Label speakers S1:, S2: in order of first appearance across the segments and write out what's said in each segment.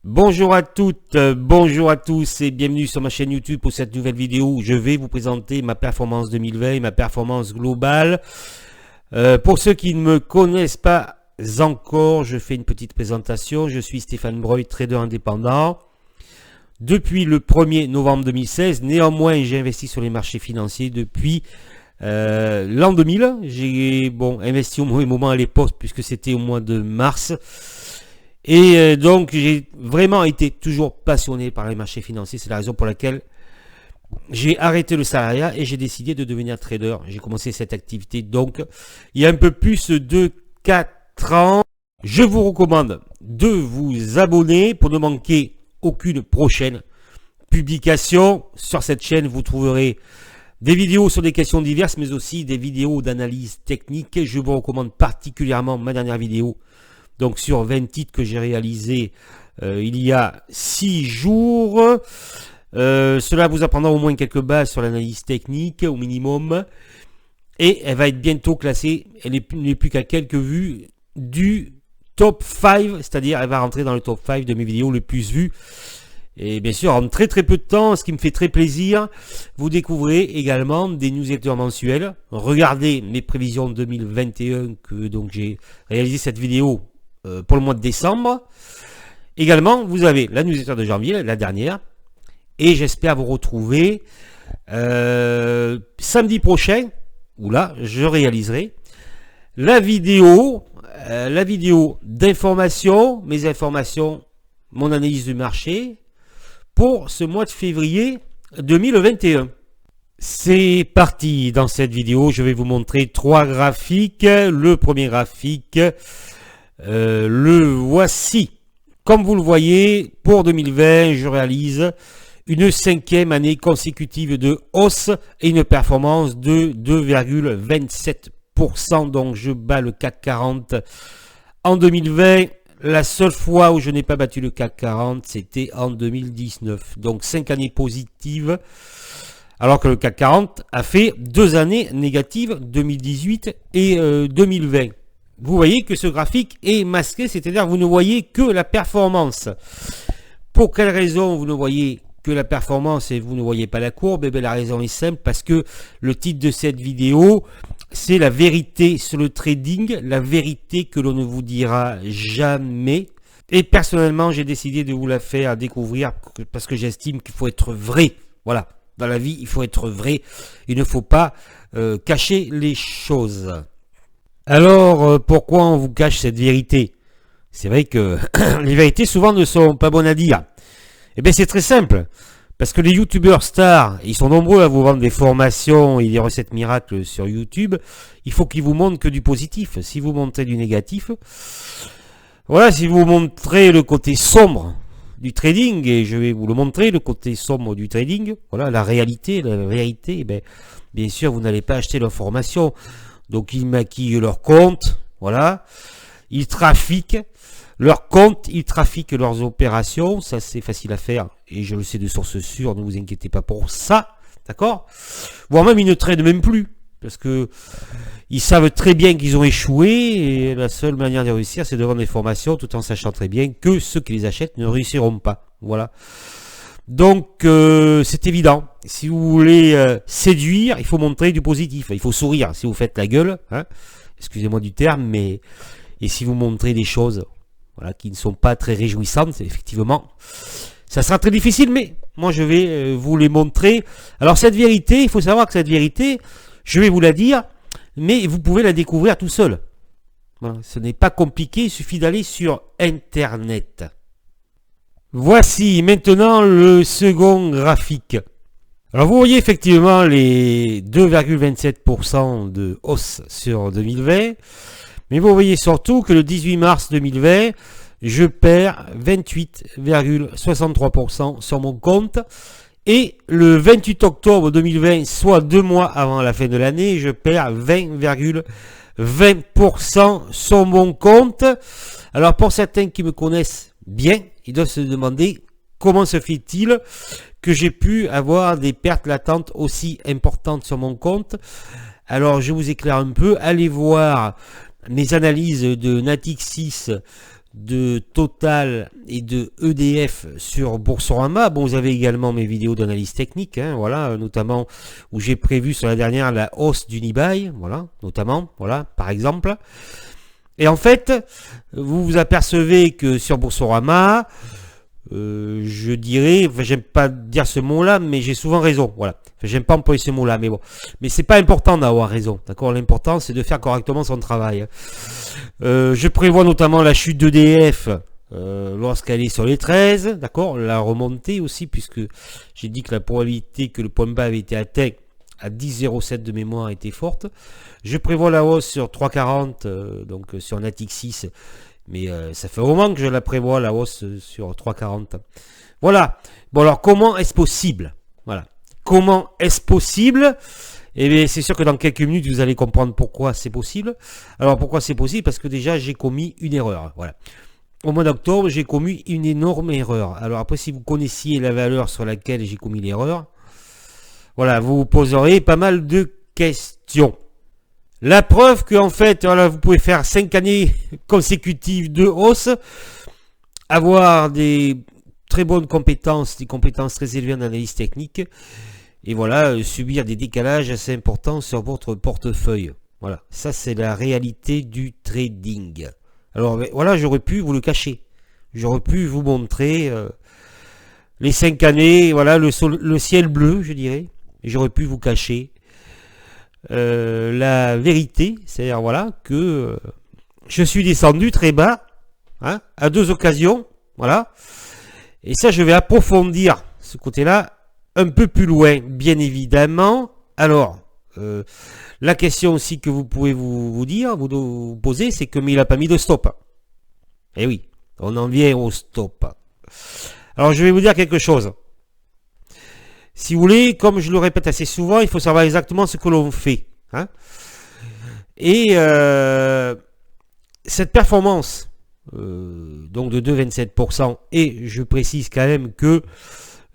S1: Bonjour à toutes, bonjour à tous et bienvenue sur ma chaîne YouTube pour cette nouvelle vidéo où je vais vous présenter ma performance 2020 et ma performance globale. Pour ceux qui ne me connaissent pas encore, je fais une petite présentation. Je suis Stéphane Breuil, trader indépendant. Depuis le 1er novembre 2016, néanmoins j'ai investi sur les marchés financiers depuis l'an 2000. J'ai investi au mauvais moment à l'époque puisque c'était au mois de mars. Et donc j'ai vraiment été toujours passionné par les marchés financiers. C'est la raison pour laquelle j'ai arrêté le salariat et j'ai décidé de devenir trader. J'ai commencé cette activité donc il y a un peu plus de 4 ans. Je vous recommande de vous abonner pour ne manquer aucune prochaine publication. Sur cette chaîne, vous trouverez des vidéos sur des questions diverses, mais aussi des vidéos d'analyse technique. Je vous recommande particulièrement ma dernière vidéo, donc sur 20 titres que j'ai réalisé il y a 6 jours. Cela vous apprendra au moins quelques bases sur l'analyse technique au minimum. Et elle va être bientôt classée, elle n'est plus qu'à quelques vues du top 5, c'est-à-dire elle va rentrer dans le top 5 de mes vidéos les plus vues. Et bien sûr, en très peu de temps, ce qui me fait très plaisir, vous découvrez également des newsletters mensuels. Regardez mes prévisions 2021 que donc j'ai réalisé cette vidéo pour le mois de décembre. Également, vous avez la newsletter de janvier, la dernière. Et j'espère vous retrouver samedi prochain, où là, je réaliserai la vidéo d'information, mes informations, mon analyse du marché pour ce mois de février 2021. C'est parti. Dans cette vidéo, je vais vous montrer 3 graphiques. Le premier graphique, le voici. Comme vous le voyez, pour 2020, je réalise une 5e année consécutive de hausse et une performance de 2,27%. Donc je bats le CAC 40 en 2020. La seule fois où je n'ai pas battu le CAC 40, c'était en 2019. Donc 5 années positives, alors que le CAC 40 a fait 2 années négatives, 2018 et 2020. Vous voyez que ce graphique est masqué, c'est-à-dire que vous ne voyez que la performance. Pour quelle raison vous ne voyez que la performance et vous ne voyez pas la courbe? Eh bien, la raison est simple, parce que le titre de cette vidéo, c'est la vérité sur le trading, la vérité que l'on ne vous dira jamais. Et personnellement, j'ai décidé de vous la faire découvrir parce que j'estime qu'il faut être vrai. Voilà, dans la vie, il faut être vrai. Il ne faut pas cacher les choses. Alors, pourquoi on vous cache cette vérité? C'est vrai que les vérités souvent ne sont pas bonnes à dire. Eh bien, c'est très simple. Parce que les youtubeurs stars, ils sont nombreux à vous vendre des formations et des recettes miracles sur YouTube. Il faut qu'ils vous montrent que du positif. Si vous montrez du négatif, voilà, si vous montrez le côté sombre du trading, et je vais vous le montrer, le côté sombre du trading, voilà, la réalité, la vérité, eh bien sûr, vous n'allez pas acheter leur formation. Donc, ils maquillent leur compte, voilà. Ils trafiquent leur compte, ils trafiquent leurs opérations, ça c'est facile à faire, et je le sais de source sûre, ne vous inquiétez pas pour ça, d'accord? Voire même ils ne tradent même plus, parce que ils savent très bien qu'ils ont échoué, et la seule manière de réussir, c'est de vendre des formations, tout en sachant très bien que ceux qui les achètent ne réussiront pas, voilà. Donc c'est évident, si vous voulez séduire, il faut montrer du positif, il faut sourire, si vous faites la gueule, hein, excusez-moi du terme, mais et si vous montrez des choses, voilà, qui ne sont pas très réjouissantes, effectivement, ça sera très difficile, mais moi je vais vous les montrer. Alors cette vérité, il faut savoir que cette vérité, je vais vous la dire, mais vous pouvez la découvrir tout seul. Voilà, ce n'est pas compliqué, il suffit d'aller sur Internet. Voici maintenant le second graphique. Alors vous voyez effectivement les 2,27% de hausse sur 2020. Mais vous voyez surtout que le 18 mars 2020, je perds 28,63% sur mon compte. Et le 28 octobre 2020, soit 2 mois avant la fin de l'année, je perds 20,20% sur mon compte. Alors pour certains qui me connaissent bien, ils doivent se demander comment se fait-il que j'ai pu avoir des pertes latentes aussi importantes sur mon compte. Alors je vous éclaire un peu, allez voir mes analyses de Natixis de Total et de EDF sur Boursorama. Bon, vous avez également mes vidéos d'analyse technique, hein, voilà, notamment où j'ai prévu sur la dernière la hausse d'Unibail, voilà, notamment, voilà, par exemple. Et en fait, vous vous apercevez que sur Boursorama, je dirais, enfin, j'aime pas dire ce mot-là, mais j'ai souvent raison, voilà. Enfin, j'aime pas employer ce mot-là, mais bon. Mais c'est pas important d'avoir raison, d'accord? L'important, c'est de faire correctement son travail. Je prévois notamment la chute d'EDF lorsqu'elle est sur les 13, d'accord? La remontée aussi, puisque j'ai dit que la probabilité que le point bas avait été atteint à 10,07 de mémoire était forte. Je prévois la hausse sur 3,40, donc sur Natixis, mais ça fait un moment que je la prévois, la hausse sur 3,40. Voilà. Bon, alors, comment est-ce possible? Voilà. Comment est-ce possible? Eh bien, c'est sûr que dans quelques minutes, vous allez comprendre pourquoi c'est possible. Alors, pourquoi c'est possible? Parce que déjà, j'ai commis une erreur. Voilà. Au mois d'octobre, j'ai commis une énorme erreur. Alors, après, si vous connaissiez la valeur sur laquelle j'ai commis l'erreur, voilà, vous vous poserez pas mal de questions. La preuve que, en fait, voilà, vous pouvez faire 5 années consécutives de hausse, avoir des très bonnes compétences, des compétences très élevées en analyse technique, et voilà, subir des décalages assez importants sur votre portefeuille. Voilà, ça c'est la réalité du trading. Alors voilà, j'aurais pu vous le cacher. J'aurais pu vous montrer les 5 années, voilà, le ciel bleu, je dirais. J'aurais pu vous cacher la vérité, c'est-à-dire voilà que je suis descendu très bas, hein, à 2 occasions, voilà. Et ça, je vais approfondir ce côté-là un peu plus loin, bien évidemment. Alors, la question aussi que vous pouvez vous dire, vous poser, c'est que mais il n'a pas mis de stop. Eh oui, on en vient au stop. Alors, je vais vous dire quelque chose. Si vous voulez, comme je le répète assez souvent, il faut savoir exactement ce que l'on fait. Hein. Et cette performance, donc de 2,27%, et je précise quand même que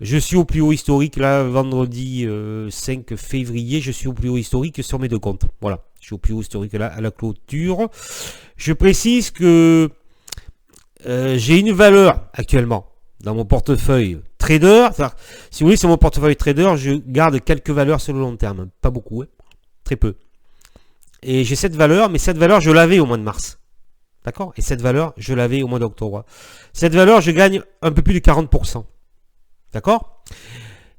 S1: je suis au plus haut historique, là, vendredi 5 février, je suis au plus haut historique sur mes deux comptes. Voilà, je suis au plus haut historique là, à la clôture. Je précise que j'ai une valeur actuellement dans mon portefeuille trader. Si vous voulez, sur mon portefeuille trader, je garde quelques valeurs sur le long terme. Pas beaucoup, hein, très peu. Et j'ai cette valeur, mais cette valeur, je l'avais au mois de mars. D'accord? Et cette valeur, je l'avais au mois d'octobre. Cette valeur, je gagne un peu plus de 40%. D'accord?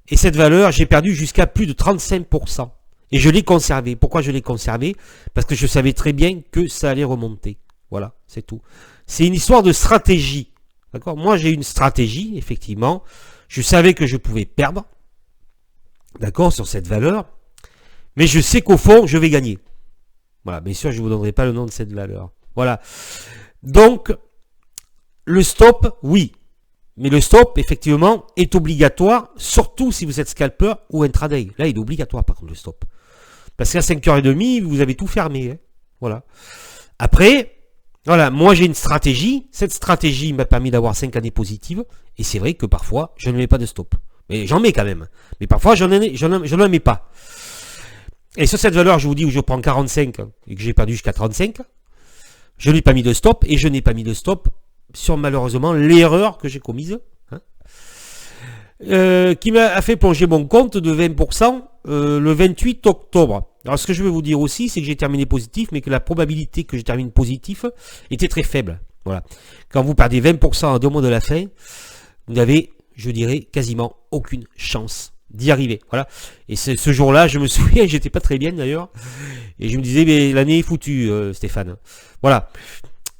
S1: Et cette valeur, j'ai perdu jusqu'à plus de 35%. Et je l'ai conservé. Pourquoi je l'ai conservé? Parce que je savais très bien que ça allait remonter. Voilà, c'est tout. C'est une histoire de stratégie. D'accord? Moi, j'ai une stratégie, effectivement. Je savais que je pouvais perdre. D'accord? Sur cette valeur. Mais je sais qu'au fond, je vais gagner. Voilà, bien sûr, je ne vous donnerai pas le nom de cette valeur. Voilà. Donc, le stop, oui. Mais le stop, effectivement, est obligatoire, surtout si vous êtes scalper ou intraday. Là, il est obligatoire, par contre, le stop. Parce qu'à 5h30, vous avez tout fermé. Hein. Voilà. Après, voilà, moi, j'ai une stratégie. Cette stratégie m'a permis d'avoir 5 années positives. Et c'est vrai que parfois, je ne mets pas de stop. Mais j'en mets quand même. Mais parfois, je n'en mets pas. Et sur cette valeur, je vous dis où je prends 45 et que j'ai perdu jusqu'à 35. Je n'ai pas mis de stop et je n'ai pas mis de stop sur malheureusement l'erreur que j'ai commise, hein, qui m'a fait plonger mon compte de 20% le 28 octobre. Alors ce que je veux vous dire aussi, c'est que j'ai terminé positif, mais que la probabilité que je termine positif était très faible. Voilà. Quand vous perdez 20% à 2 mois de la fin, vous n'avez, je dirais, quasiment aucune chance d'y arriver. Voilà. Et ce jour-là, je me souviens, j'étais pas très bien d'ailleurs, et je me disais, mais l'année est foutue, Stéphane. Voilà.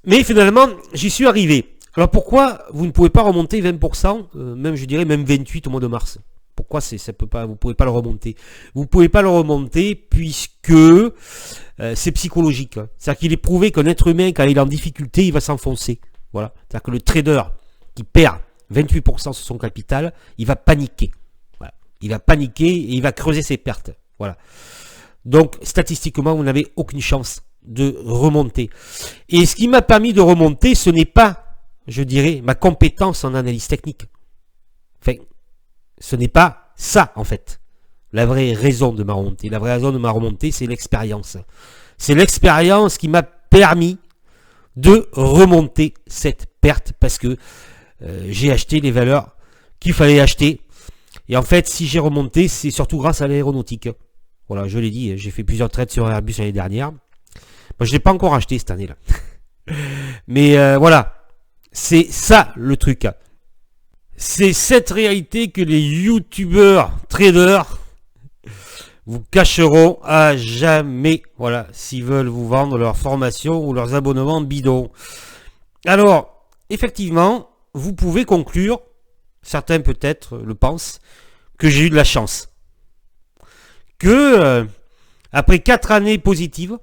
S1: Mais finalement, j'y suis arrivé. Alors pourquoi vous ne pouvez pas remonter 20%, même je dirais même 28 au mois de mars? Pourquoi ça peut pas, vous pouvez pas le remonter? Vous pouvez pas le remonter puisque c'est psychologique. Hein. C'est-à-dire qu'il est prouvé qu'un être humain, quand il est en difficulté, il va s'enfoncer. Voilà. C'est-à-dire que le trader qui perd 28% sur son capital, il va paniquer. Voilà. Il va paniquer et il va creuser ses pertes. Voilà. Donc statistiquement, vous n'avez aucune chance de remonter. Et ce qui m'a permis de remonter, ce n'est pas, je dirais, ma compétence en analyse technique. Enfin, ce n'est pas ça, en fait. La vraie raison de ma remontée. La vraie raison de ma remontée, c'est l'expérience. C'est l'expérience qui m'a permis de remonter cette perte parce que j'ai acheté les valeurs qu'il fallait acheter. Et en fait, si j'ai remonté, c'est surtout grâce à l'aéronautique. Voilà, je l'ai dit, j'ai fait plusieurs trades sur Airbus l'année dernière. Moi, je ne l'ai pas encore acheté cette année-là. Mais voilà, c'est ça le truc. C'est cette réalité que les youtubeurs, traders, vous cacheront à jamais. Voilà, s'ils veulent vous vendre leur formation ou leurs abonnements bidons. Alors, effectivement, vous pouvez conclure, certains peut-être le pensent, que j'ai eu de la chance. Que, après 4 années positives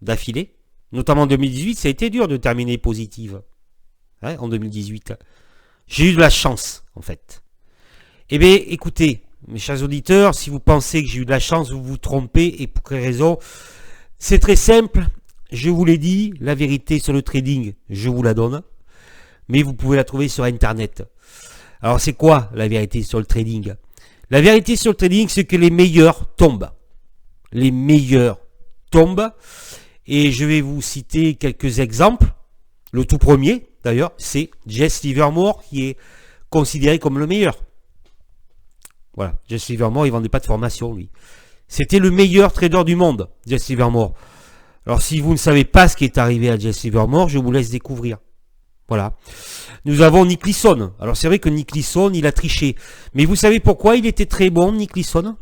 S1: d'affilée, notamment en 2018, ça a été dur de terminer positive. Hein, en 2018. J'ai eu de la chance, en fait. Eh bien, écoutez, mes chers auditeurs, si vous pensez que j'ai eu de la chance, vous vous trompez. Et pour quelle raison? C'est très simple. Je vous l'ai dit, la vérité sur le trading, je vous la donne. Mais vous pouvez la trouver sur Internet. Alors, c'est quoi la vérité sur le trading? La vérité sur le trading, c'est que les meilleurs tombent. Les meilleurs tombent. Et je vais vous citer quelques exemples. Le tout premier, d'ailleurs, c'est Jesse Livermore qui est considéré comme le meilleur. Voilà, Jesse Livermore, il vendait pas de formation, lui. C'était le meilleur trader du monde, Jesse Livermore. Alors, si vous ne savez pas ce qui est arrivé à Jesse Livermore, je vous laisse découvrir. Voilà. Nous avons Nick Leeson. Alors, c'est vrai que Nick Leeson, il a triché. Mais vous savez pourquoi il était très bon, Nick Leeson?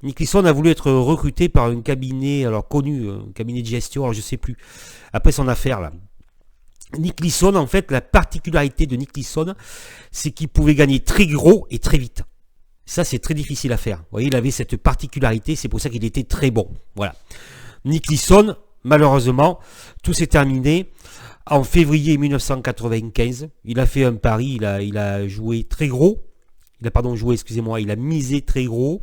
S1: Nick Leeson a voulu être recruté par un cabinet, alors connu, un cabinet de gestion, alors je sais plus, après son affaire, là. Nick Leeson, en fait, la particularité de Nick Leeson, c'est qu'il pouvait gagner très gros et très vite. Ça, c'est très difficile à faire. Vous voyez, il avait cette particularité, c'est pour ça qu'il était très bon. Voilà. Nick Leeson, malheureusement, tout s'est terminé en février 1995. Il a fait un pari, il a joué très gros. Il a misé très gros.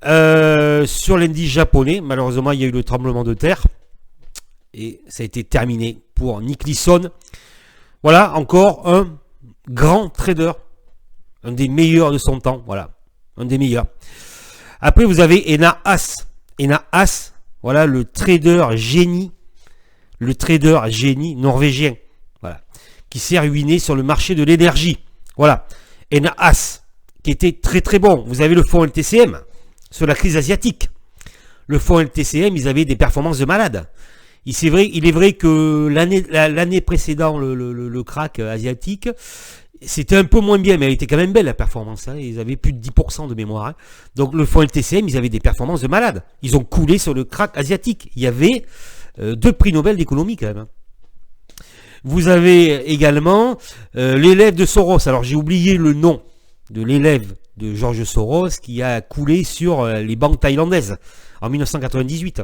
S1: Sur l'indice japonais, malheureusement, il y a eu le tremblement de terre. Et ça a été terminé pour Nick Leeson. Voilà, encore un grand trader. Un des meilleurs de son temps. Voilà, un des meilleurs. Après, vous avez Ena Haas. Ena Haas, voilà, le trader génie. Le trader génie norvégien. Voilà, qui s'est ruiné sur le marché de l'énergie. Voilà, Ena Haas, qui était très très bon. Vous avez le fonds LTCM sur la crise asiatique. Le fonds LTCM, ils avaient des performances de malade. Il est vrai que l'année précédente, le crack asiatique, c'était un peu moins bien, mais elle était quand même belle la performance. Hein. Ils avaient plus de 10% de mémoire. Hein. Donc le fonds LTCM, ils avaient des performances de malade. Ils ont coulé sur le crack asiatique. Il y avait 2 prix Nobel d'économie quand même. Hein. Vous avez également l'élève de Soros. Alors j'ai oublié le nom de l'élève de George Soros qui a coulé sur les banques thaïlandaises en 1998.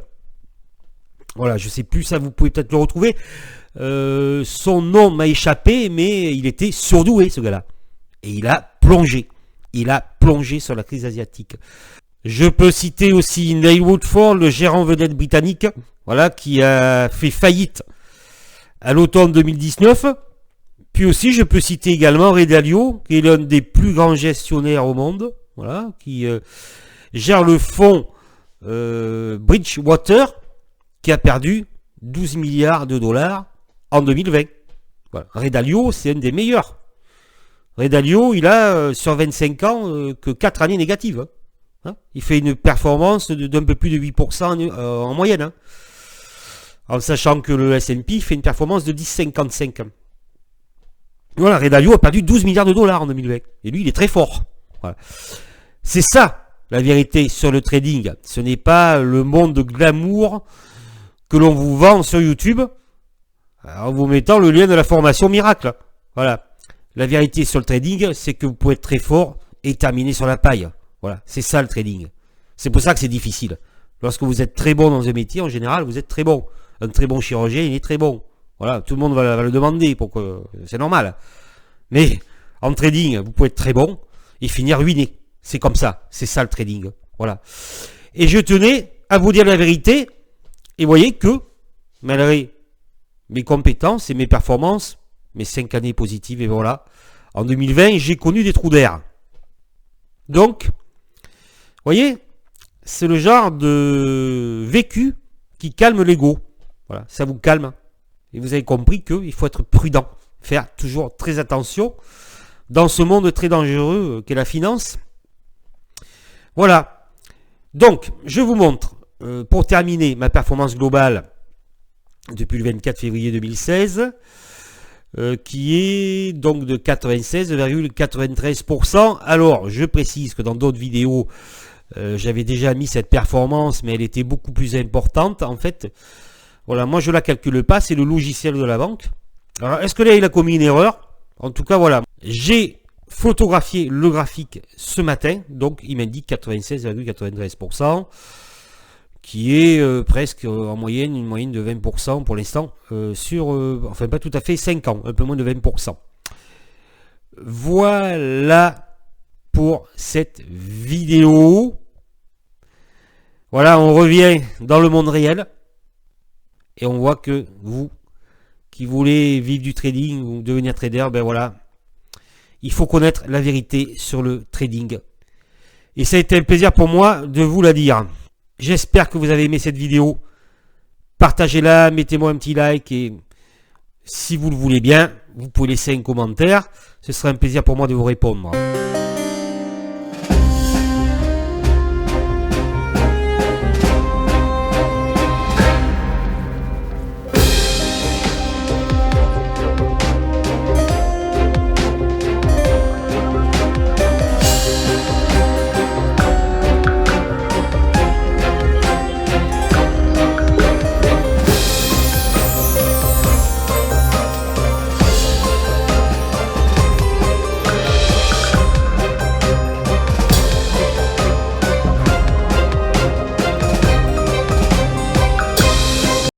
S1: Voilà, je sais plus, ça vous pouvez peut-être le retrouver. Son nom m'a échappé, mais il était surdoué ce gars-là. Et il a plongé. Il a plongé sur la crise asiatique. Je peux citer aussi Neil Woodford, le gérant vedette britannique, voilà, qui a fait faillite à l'automne 2019. Puis aussi, je peux citer également Ray Dalio, qui est l'un des plus grands gestionnaires au monde, voilà, qui gère le fonds Bridgewater, qui a perdu 12 milliards de dollars en 2020. Voilà. Ray Dalio, c'est un des meilleurs. Ray Dalio, il a sur 25 ans que 4 années négatives. Hein. Il fait une performance d'un peu plus de 8% en moyenne. Hein. En sachant que le S&P fait une performance de 10,55. Voilà, Ray Dalio a perdu 12 milliards de dollars en 2020. Et lui, il est très fort. Voilà. C'est ça, la vérité sur le trading. Ce n'est pas le monde de glamour que l'on vous vend sur YouTube en vous mettant le lien de la formation miracle. Voilà. La vérité sur le trading, c'est que vous pouvez être très fort et terminer sur la paille. Voilà. C'est ça le trading. C'est pour ça que c'est difficile. Lorsque vous êtes très bon dans un métier, en général, vous êtes très bon. Un très bon chirurgien, il est très bon. Voilà. Tout le monde va le demander. C'est normal. Mais en trading, vous pouvez être très bon et finir ruiné. C'est comme ça. C'est ça le trading. Voilà. Et je tenais à vous dire la vérité. Et voyez que, malgré mes compétences et mes performances, mes 5 années positives, et voilà, en 2020, j'ai connu des trous d'air. Donc, voyez, c'est le genre de vécu qui calme l'ego. Voilà, ça vous calme. Et vous avez compris qu'il faut être prudent. faire toujours très attention dans ce monde très dangereux qu'est la finance. Voilà. Donc, je vous montre, pour terminer, ma performance globale depuis le 24 février 2016, qui est donc de 96,93%. Alors, je précise que dans d'autres vidéos, j'avais déjà mis cette performance, mais elle était beaucoup plus importante. En fait, voilà, moi je la calcule pas, c'est le logiciel de la banque. Alors, est-ce que là il a commis une erreur? En tout cas, voilà, j'ai photographié le graphique ce matin, donc il m'indique 96,93%, qui est presque en moyenne, une moyenne de 20% pour l'instant, sur, enfin pas tout à fait 5 ans, un peu moins de 20%. Voilà pour cette vidéo. Voilà, on revient dans le monde réel. Et on voit que vous, qui voulez vivre du trading ou devenir trader, ben voilà, il faut connaître la vérité sur le trading. Et ça a été un plaisir pour moi de vous la dire. J'espère que vous avez aimé cette vidéo. Partagez-la, mettez-moi un petit like et si vous le voulez bien, vous pouvez laisser un commentaire. Ce sera un plaisir pour moi de vous répondre.